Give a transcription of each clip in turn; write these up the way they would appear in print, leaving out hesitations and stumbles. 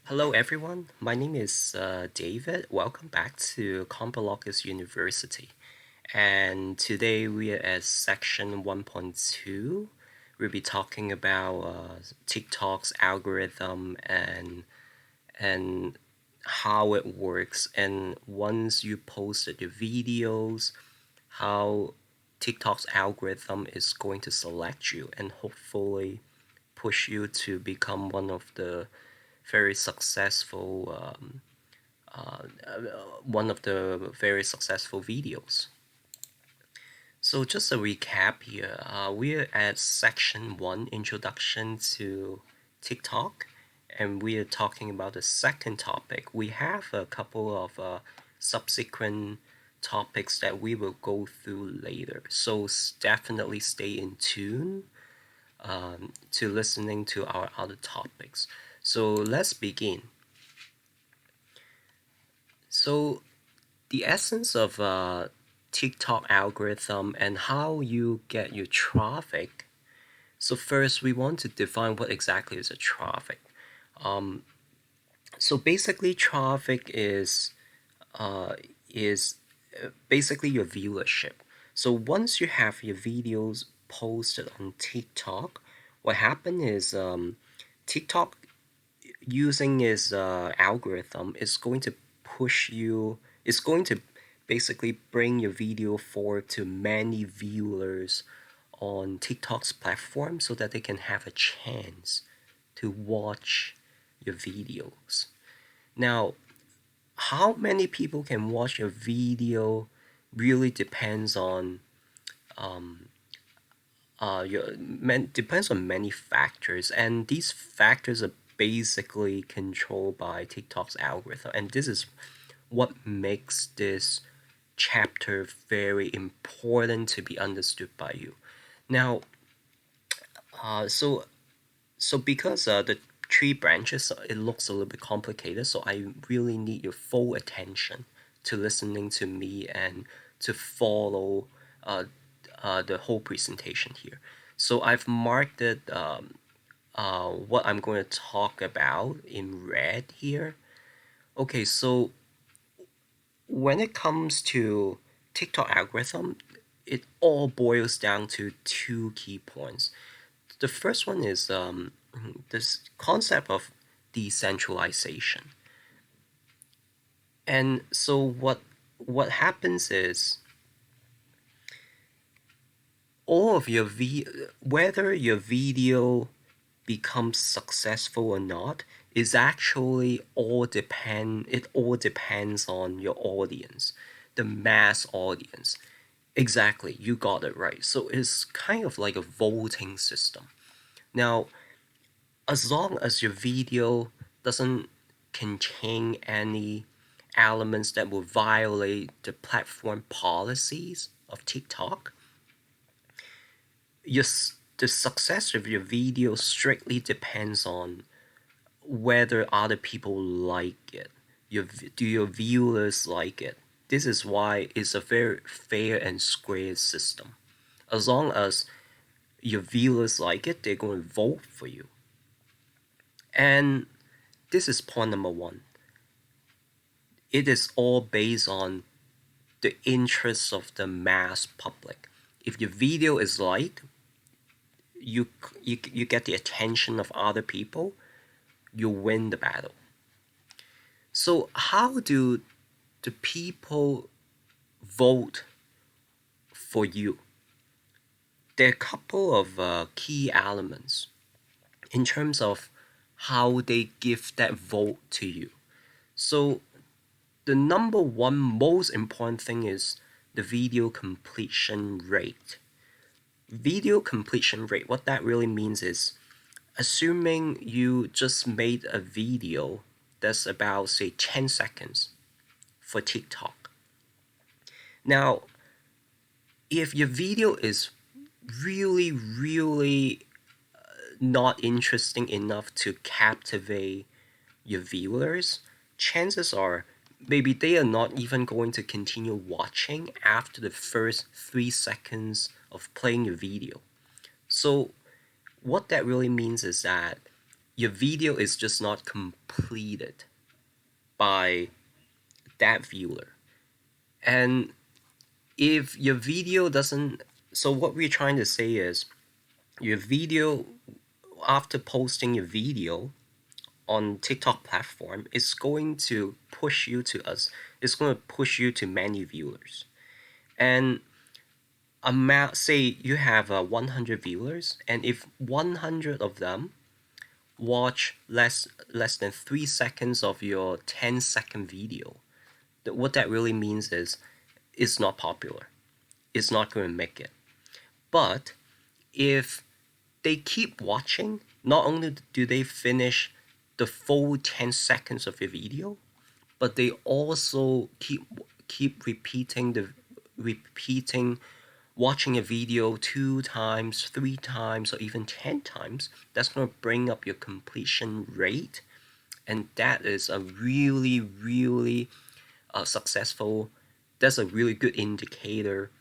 Hello, everyone. My name is David. Welcome back to Combolocus University. And today we are at section 1.2. We'll be talking about TikTok's algorithm and how it works. And once you posted your videos, how TikTok's algorithm is going to select you and hopefully push you to become one of the very successful one of the very successful videos. So just a recap here, we're at section 1, introduction to TikTok, and we are talking about the second topic. We have a couple of subsequent topics that we will go through later, so definitely stay in tune to listening to our other topics. So let's begin. So the essence of TikTok algorithm and how you get your traffic. So first, we want to define what exactly is a traffic. Um, so basically, traffic is basically your viewership. So once you have your videos posted on TikTok, what happened is TikTok using its algorithm is going to push you. It's going to basically bring your video forward to many viewers on TikTok's platform so that they can have a chance to watch your videos. Now, how many people can watch your video really depends on depends on many factors, and these factors are basically controlled by TikTok's algorithm, and this is what makes this chapter very important to be understood by you. Now, uh, so so because the tree branches, it looks a little bit complicated, so I really need your full attention to listening to me and to follow uh, the whole presentation here. So I've marked it what I'm going to talk about in red here. Okay, so when it comes to TikTok algorithm, it all boils down to two key points. The first one is this concept of decentralization. And so what happens is all of your whether your video becomes successful or not is actually all depends on your audience, the mass audience. Exactly, you got it right. So it's kind of like a voting system. Now, as long as your video doesn't contain any elements that will violate the platform policies of TikTok, your, the success of your video strictly depends on whether other people like it. Do your viewers like it? This is why it's a very fair and square system. As long as your viewers like it, they're going to vote for you. And this is point number one. It is all based on the interests of the mass public. If your video is liked, you get the attention of other people, you win the battle. So how do the people vote for you? There are a couple of key elements in terms of how they give that vote to you. So the number one most important thing is the video completion rate. Video completion rate, what that really means is assuming you just made a video that's about, say, 10 seconds for TikTok. Now, if your video is really not interesting enough to captivate your viewers, chances are maybe they are not even going to continue watching after the first 3 seconds of playing your video. So, what that really means is that your video is just not completed by that viewer. And if your video doesn't, so what we're trying to say is your video, after posting your video on TikTok platform, is going to push you to us. It's going to push you to many viewers. And amount, say you have 100 viewers, and if 100 of them watch less than 3 seconds of your 10-second video, what that really means is it's not popular. It's not going to make it. But if they keep watching, not only do they finish the full 10 seconds of your video, but they also keep repeating watching a video 2 times, 3 times, or even 10 times. That's going to bring up your completion rate, and that is a really successful. That's a really good indicator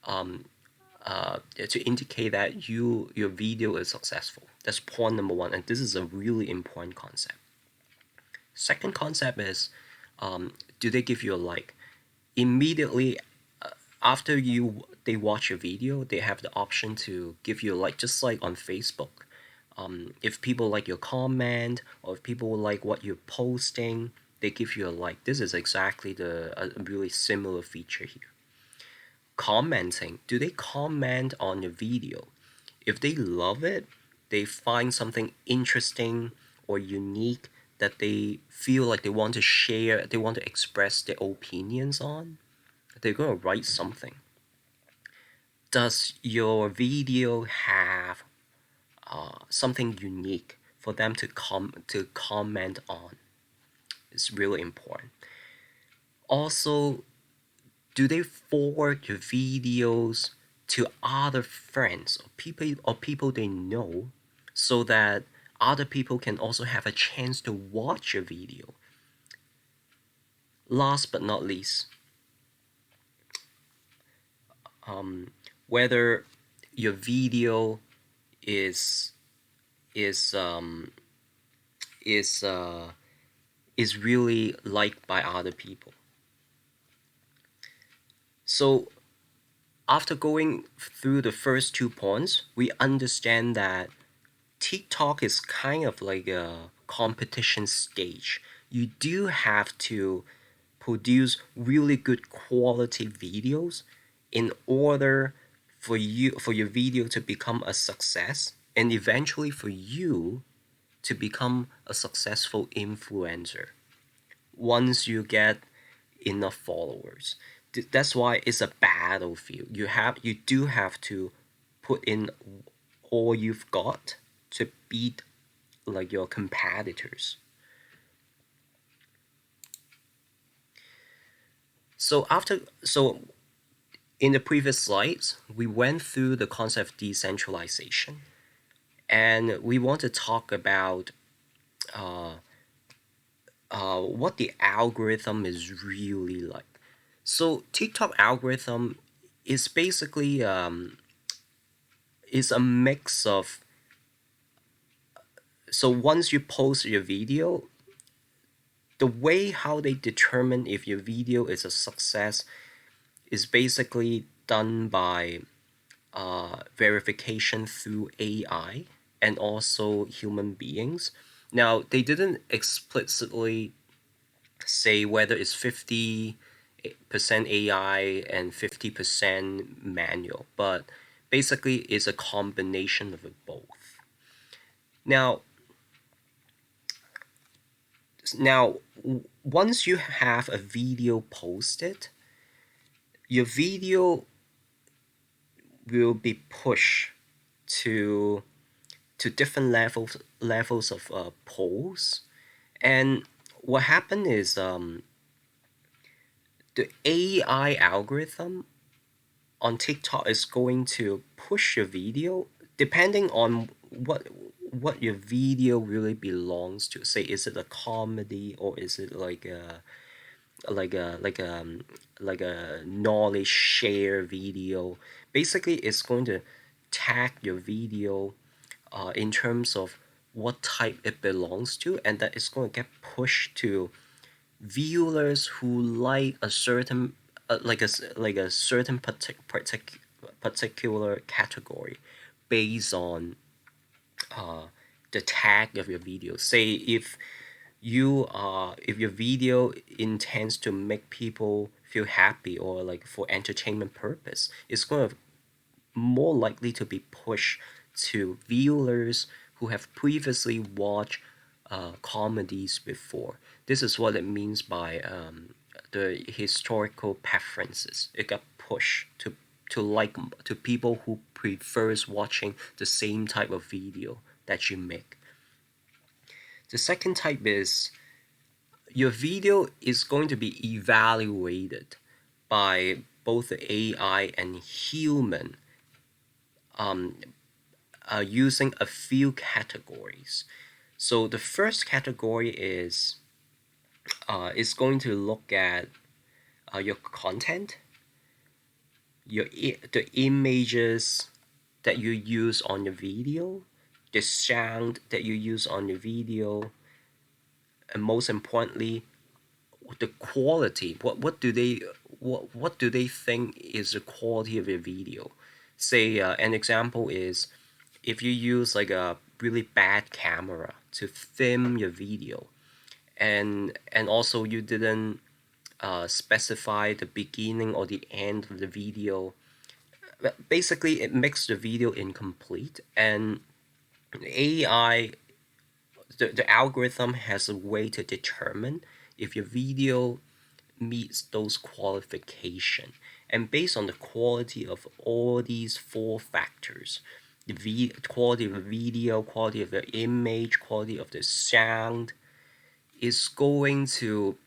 to indicate that your video is successful. That's point number one, and this is a really important concept. Second concept is, do they give you a like? Immediately after they watch your video, they have the option to give you a like, just like on Facebook. If people like your comment, or if people like what you're posting, they give you a like. This is exactly a really similar feature here. Commenting, do they comment on your video? If they love it, they find something interesting or unique that they feel like they want to share, they want to express their opinions on, they're going to write something. Does your video have something unique for them to comment on? It's really important. Also, do they forward your videos to other friends or people they know, so that other people can also have a chance to watch your video? Last but not least, whether your video is really liked by other people. So after going through the first 2 points, we understand that TikTok is kind of like a competition stage. You do have to produce really good quality videos in order for your video to become a success, and eventually for you to become a successful influencer once you get enough followers. That's why it's a battlefield. You do have to put in all you've got to beat like your competitors. So in the previous slides, we went through the concept of decentralization, and we want to talk about what the algorithm is really like. So TikTok algorithm is basically is a mix of. So once you post your video, the way how they determine if your video is a success is basically done by verification through AI and also human beings. Now, they didn't explicitly say whether it's 50% AI and 50% manual, but basically it's a combination of both. Now, once you have a video posted, your video will be pushed to different levels of polls, and what happened is the AI algorithm on TikTok is going to push your video depending on what your video really belongs to. Say, is it a comedy, or is it like a knowledge share video? Basically, it's going to tag your video in terms of what type it belongs to, and that it's going to get pushed to viewers who like a certain like a certain particular category based on the tag of your video. Say if your video intends to make people feel happy or like for entertainment purpose, it's going to more likely to be pushed to viewers who have previously watched comedies before. This is what it means by the historical preferences. It got pushed to people who prefers watching the same type of video that you make. The second type is your video is going to be evaluated by both the AI and human using a few categories. So the first category is going to look at your content, the images that you use on your video, the sound that you use on your video, and most importantly, the quality. What do they think is the quality of your video? Say an example is if you use like a really bad camera to film your video, and also you didn't specify the beginning or the end of the video. Basically, it makes the video incomplete, and AI, the algorithm has a way to determine if your video meets those qualifications. And based on the quality of all these four factors, the quality of the video, quality of the image, quality of the sound, is going to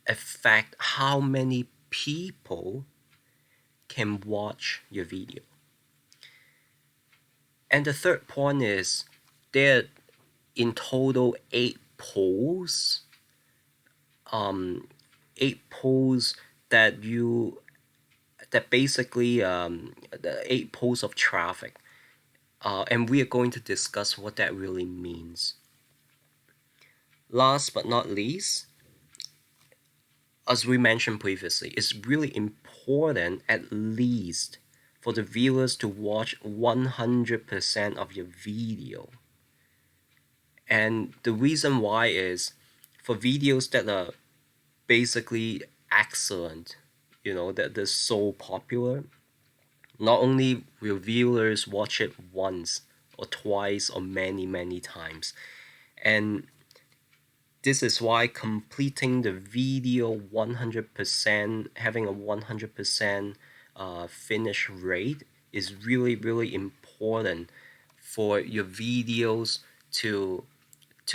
affect how many people can watch your video. And the third point is there are in total 8 polls that basically the 8 polls of traffic, and we are going to discuss what that really means. Last but not least, as we mentioned previously, it's really important at least for the viewers to watch 100% of your video. And the reason why is for videos that are basically excellent, that they're so popular, not only will viewers watch it once or twice or many, many times. And this is why completing the video 100%, having a 100% finish rate is really, really important for your videos to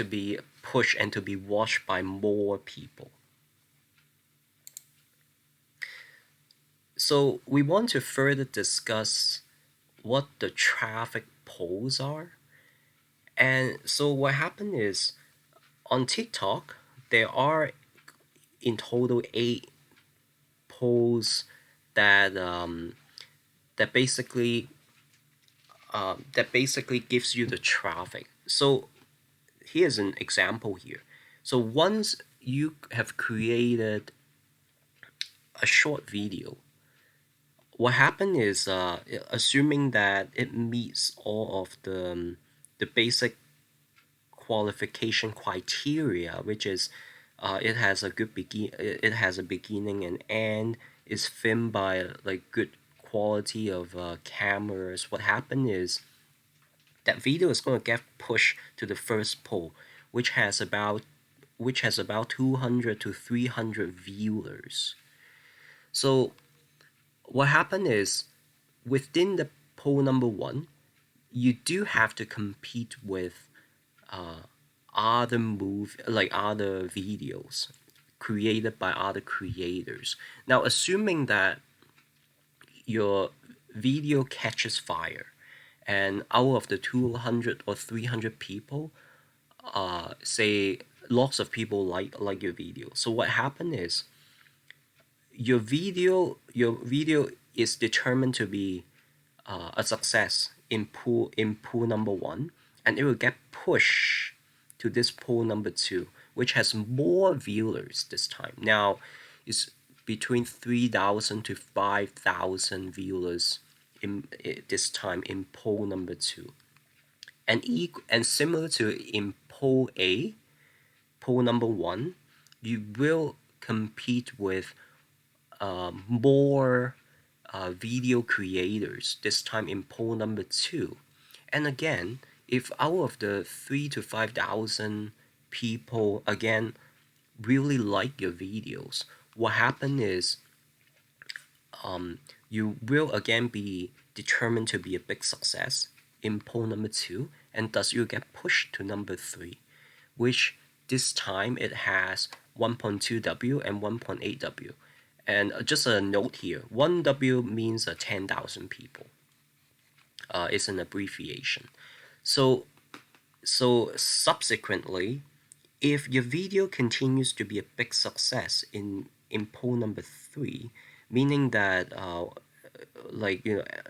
be pushed and to be watched by more people. So we want to further discuss what the traffic polls are. And so what happened is on TikTok, there are in total 8 polls that basically gives you the traffic. So here's an example here. So once you have created a short video, what happened is assuming that it meets all of the basic qualification criteria, which is it has a beginning and end, is filmed by like good quality of cameras. What happened is that video is going to get pushed to the first poll, which has about 200 to 300 viewers. So what happened is within the poll number 1, you do have to compete with other videos created by other creators. Now, assuming that your video catches fire, and out of the 200 or 300 people, say lots of people like your video. So what happened is your video is determined to be a success pool number 1, and it will get pushed to this pool number 2, which has more viewers this time. Now it's between 3,000 to 5,000 viewers in this time in poll number 2, and similar to in poll A, poll number 1, you will compete with more video creators this time in poll number 2. And again, if out of the 3 to 5,000 people again really like your videos, what happen is you will again be determined to be a big success in poll number 2, and thus you get pushed to number 3, which this time it has 1.2W and 1.8W. And just a note here, 1W means 10,000 people. It's an abbreviation. So subsequently, if your video continues to be a big success in poll number 3, meaning that out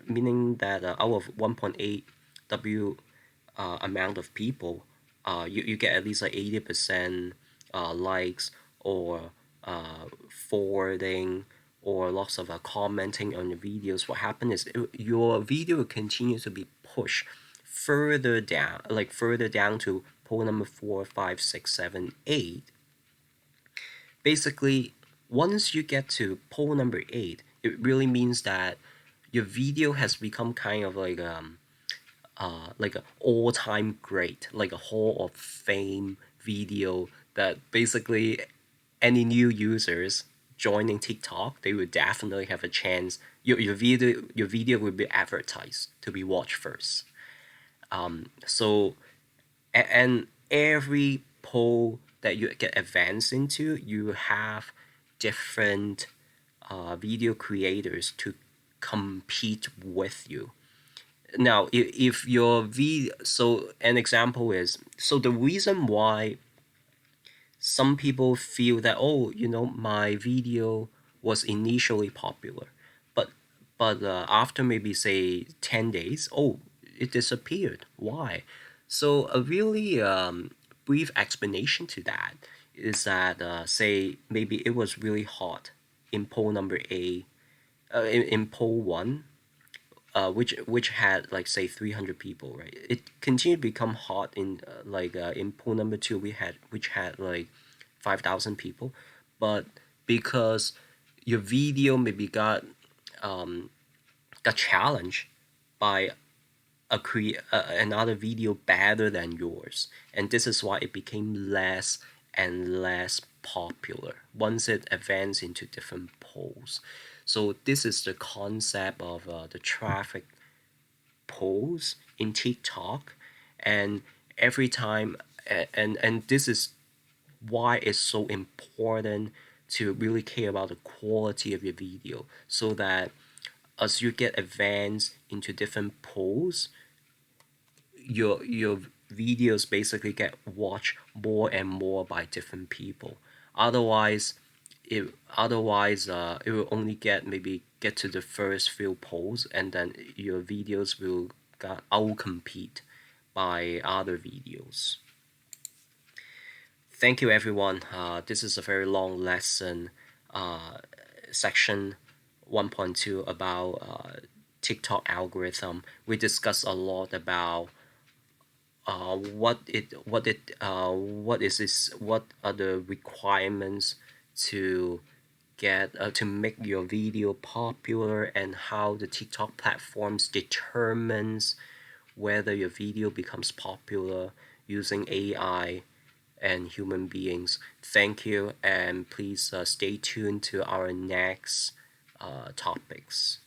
of 1.8 W amount of people, you get at least like 80% likes, or forwarding, or lots of commenting on your videos. What happens is your video will continue to be pushed further down to poll number 4, 5, 6, 7, 8. Basically, once you get to poll number 8, it really means that your video has become kind of like an all-time great, like a Hall of Fame video that basically any new users joining TikTok, they would definitely have a chance. Your video will be advertised to be watched first. And every poll that you get advanced into, you have different video creators to compete with you. Now, if your video, so an example is, so the reason why some people feel that, oh, my video was initially popular, but after maybe say 10 days, oh, it disappeared. Why? So a really brief explanation to that is that say maybe it was really hot in poll number A, in poll 1, which had like say 300 people, right? It continued to become hot in in poll number 2, which had like 5,000 people, but because your video maybe got challenged by another video better than yours, and this is why it became less and less popular once it advanced into different polls. So this is the concept of the traffic polls in TikTok, and every time, and this is why it's so important to really care about the quality of your video, so that as you get advanced into different polls, your videos basically get watched more and more by different people. Otherwise, it will only get to the first few polls, and then your videos will outcompete by other videos. Thank you, everyone. This is a very long lesson, section 1.2 about TikTok algorithm. We discussed a lot about what are the requirements to make your video popular, and how the TikTok platforms determines whether your video becomes popular using AI and human beings. Thank you, and please stay tuned to our next topics.